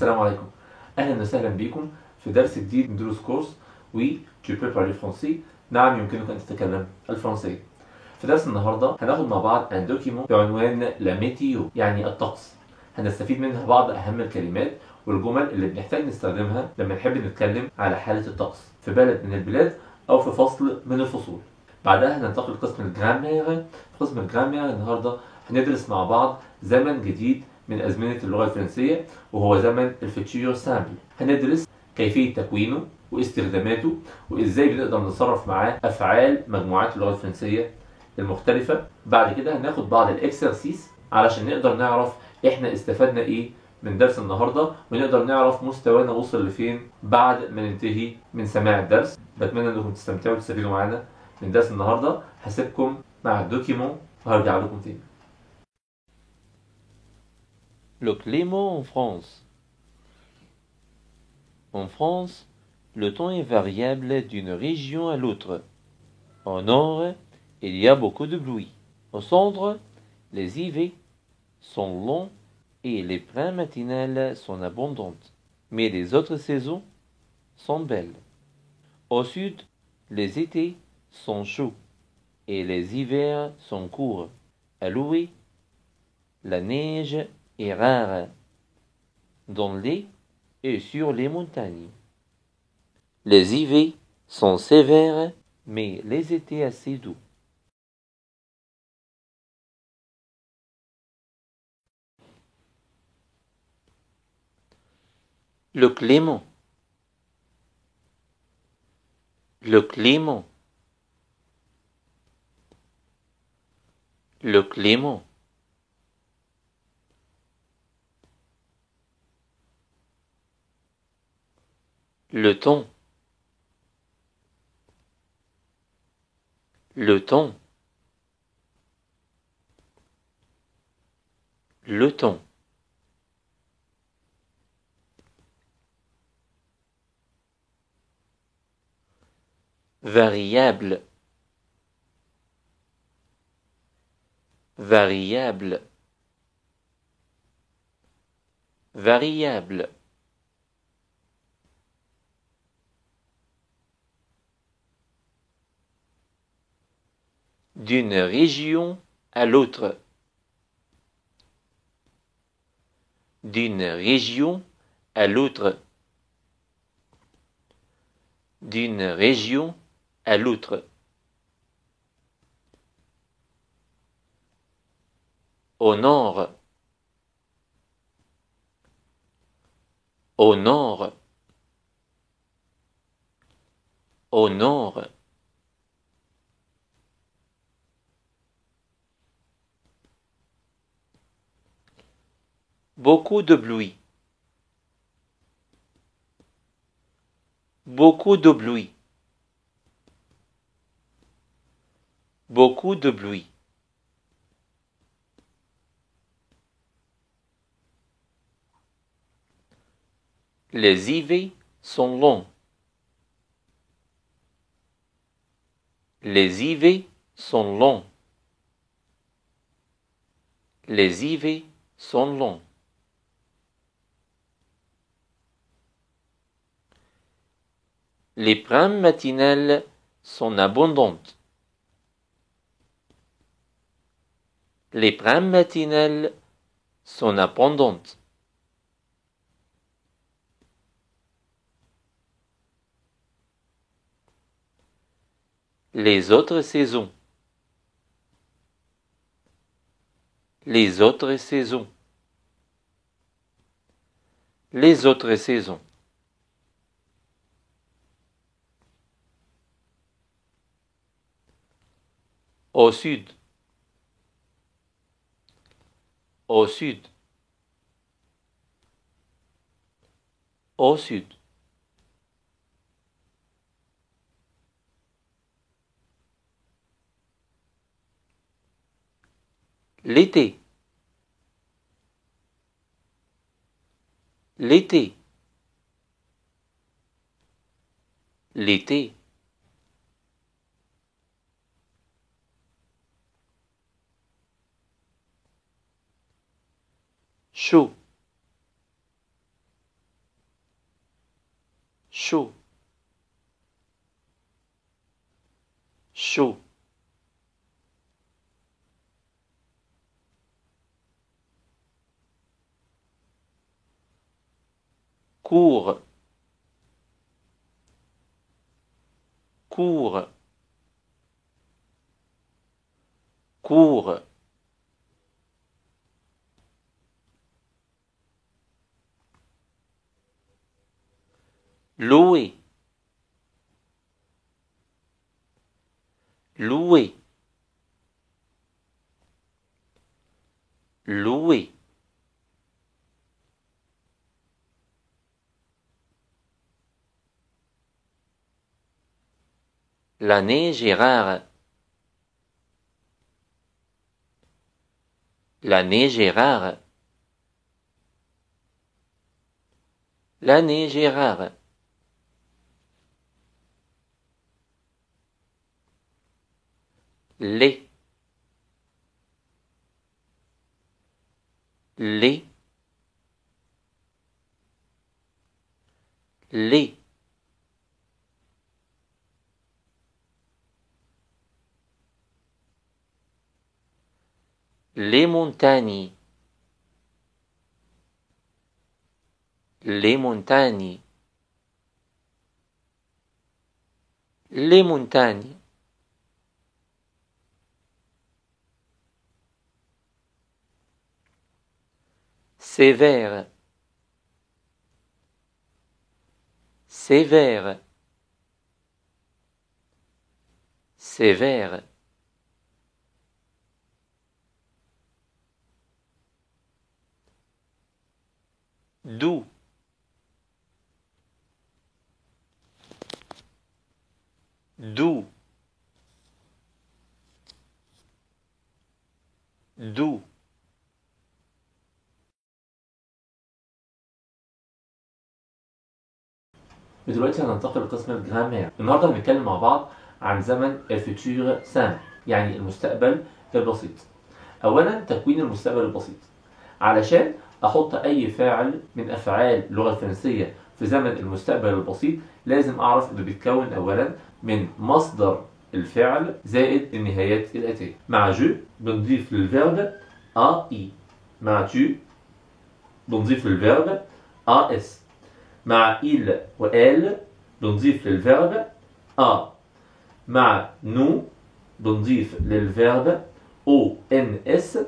السلام عليكم. أهلا وسهلا بكم في درس جديد من دروس كورس وي tu peux parler français. نعم يمكنك أن تتكلم الفرنسية. في درس النهاردة هناخد مع بعض un document بعنوان la météo يعني الطقس. هنستفيد منها بعض أهم الكلمات والجمل اللي بنحتاج نستخدمها لما نحب نتكلم على حالة الطقس في بلد من البلاد أو في فصل من الفصول. بعدها هننتقل لقسم الجرامير. في قسم الجرامير النهارده هندرس مع بعض زمن جديد من أزمنة اللغة الفرنسية وهو زمن الفيتشير سامبل. هندرس كيفية تكوينه واستخداماته وإزاي بنقدر نتصرف معاه أفعال مجموعات اللغة الفرنسية المختلفة. بعد كده هناخد بعض الإكسرسيس علشان نقدر نعرف إحنا استفدنا إيه من درس النهاردة ونقدر نعرف مستوانا وصل لفين بعد ما ننتهي من سماع الدرس. بتمنى انكم تستمتعوا وتستفيدوا معانا من درس النهاردة. هسيبكم مع الدوكيمون وهرجع لكم تاني. Le climat en France. En France, le temps est variable d'une région à l'autre. Au nord, il y a beaucoup de pluie. Au centre, les hivers sont longs et les pluies matinales sont abondantes. Mais les autres saisons sont belles. Au sud, les étés sont chauds et les hivers sont courts. À l'ouest, la neige est rare dans les et sur les montagnes. Les hivers sont sévères, mais les étés assez doux. Le climat. Le climat. Le climat. Le temps. Le temps. Le temps. Variable. Variable. Variable. D'une région à l'autre. D'une région à l'autre. D'une région à l'autre. Au nord. Au nord. Au nord. Beaucoup de pluie. Beaucoup de pluie. Beaucoup de pluie. Les hivers sont longs. Les hivers sont longs. Les hivers sont longs. Les pluies matinales sont abondantes. Les pluies matinales sont abondantes. Les autres saisons. Les autres saisons. Les autres saisons. Au sud. Au sud. Au sud. L'été. L'été. L'été. Chaud. chaud, court, court, court, louer, louer, louer, la neige est rare, la neige est rare, la neige est rare, les, les, les, les montagnes, les montagnes, les montagnes, sévère, sévère, sévère, doux, doux, doux, ودلوقتي هننتقل لقسم الجرامير. النهارده هنتكلم مع بعض عن زمن الفيتور سامبل، يعني المستقبل البسيط. اولا تكوين المستقبل البسيط. علشان احط اي فاعل من افعال اللغه الفرنسيه في زمن المستقبل البسيط لازم اعرف انه بيتكون اولا من مصدر الفعل زائد النهايات الاتيه. مع جو بنضيف للفيرب ا اي، مع تو بنضيف للفيرب ا اس، مع il و elle بنضيف للفيرب a، مع nous بنضيف للفيرب ons،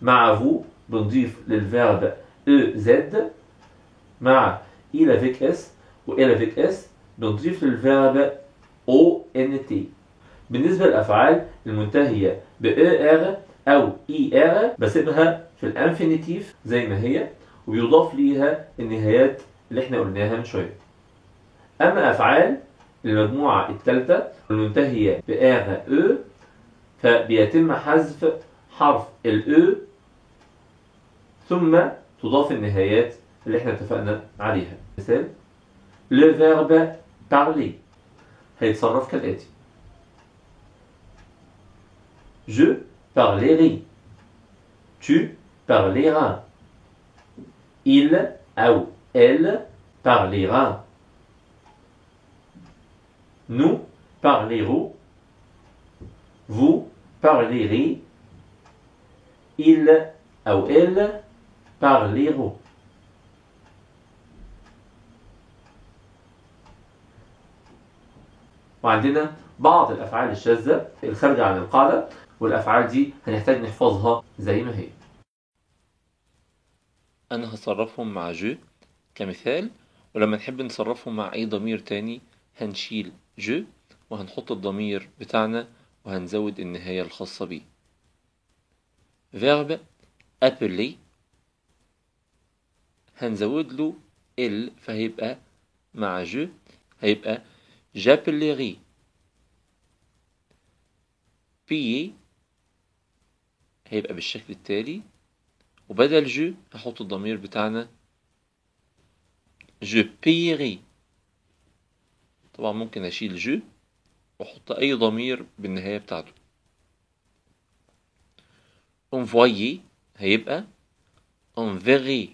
مع vous بنضيف للفيرب ez، مع il avec s و elle avec s بنضيف للفيرب ont. بالنسبة للأفعال المنتهية ب er أو er بسيبها في الانفينيتيف زي ما هي وبيضاف ليها النهايات اللي احنا قلناها من شويه. اما افعال المجموعه الثالثه المنتهيه ب ار او فبيتم حذف حرف الاو ثم تضاف النهايات اللي احنا اتفقنا عليها. مثال le verbe parler هيتصرف كالاتي: je parlerai، tu parleras، il أو elle parlera، nous parlerons، vous parlerez، il أو elle parleront. وعندنا بعض الأفعال الشاذة الخارجة عن القاعدة، والأفعال دي هنحتاج نحفظها زي ما هي. أنا هصرفهم مع جو كمثال، ولما نحب نصرفهم مع أي ضمير تاني هنشيل جو وهنحط الضمير بتاعنا وهنزود النهاية الخاصة بيه. verbe appeler هنزود له ال فهيبقى مع جو هيبقى j'appellerai. payer هيبقى بالشكل التالي، وبدل جو هحط الضمير بتاعنا je payerai. طبعا ممكن اشيل جو واحط اي ضمير بالنهاية بتاعته. envoyer هيبقى enverrai.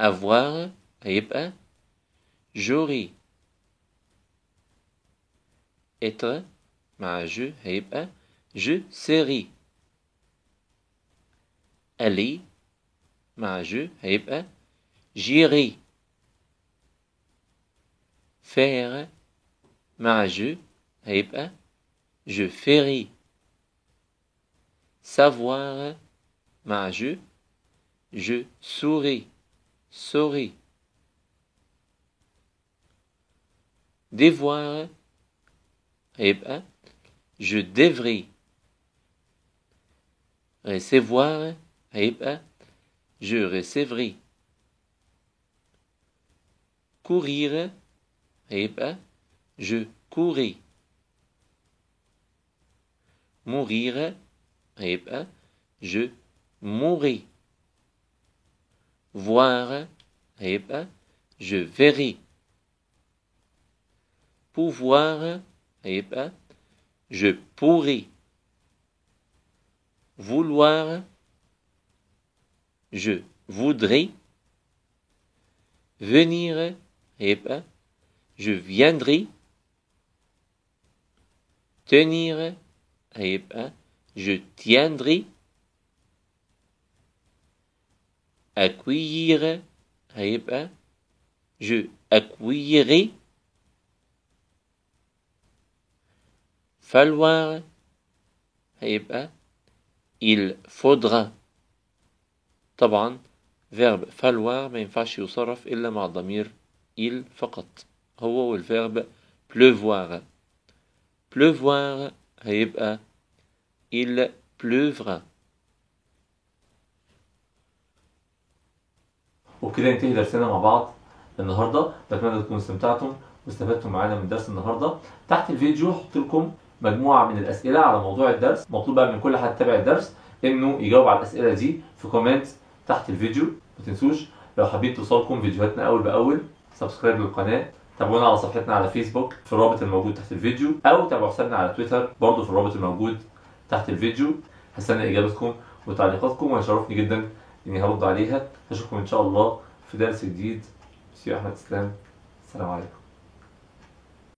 avoir هيبقى j'aurai. être مع je هيبقى je serai. aller مع je هيبقى j'irai. faire مع je هيبقى je ferai. savoir مع je saurai. devoir هيبقى je devrai. recevoir هيبقى je recevrai. courir هيبقى je courrai. mourir هيبقى je mourrai. voir هيبقى je verrai. pouvoir هيبقى je pourrai. vouloir je voudrais. venir هيبقى je viendrai. tenir هيبقى je tiendrai. accueillir هيبقى je accueillerai. falloir هيبقى il faudra. طبعا verbe falloir ما ينفعش يصرف إلا مع ضمير il فقط، هو والverbe pleuvoir. pleuvoir هيبقى il pleuvra. وبكده ينتهي درسنا مع بعض النهارده. بتمنى تكونوا استمتعتم واستفدتم معانا من درس النهارده. تحت الفيديو هحط لكم مجموعه من الاسئله على موضوع الدرس. مطلوب بقى من كل حد تابع الدرس انه يجاوب على الاسئله دي في كومنت تحت الفيديو. ما تنسوش لو حابين توصلكم فيديوهاتنا اول باول سبسكرايب للقناه. تابعونا على صفحتنا على فيسبوك في الرابط الموجود تحت الفيديو، او تابعوا حسابنا على تويتر برضه في الرابط الموجود تحت الفيديو. هستنى اجابتكم وتعليقاتكم وهيشرفني جدا اني هرد عليها. اشوفكم ان شاء الله في درس جديد. سي احمد اسلام. السلام عليكم.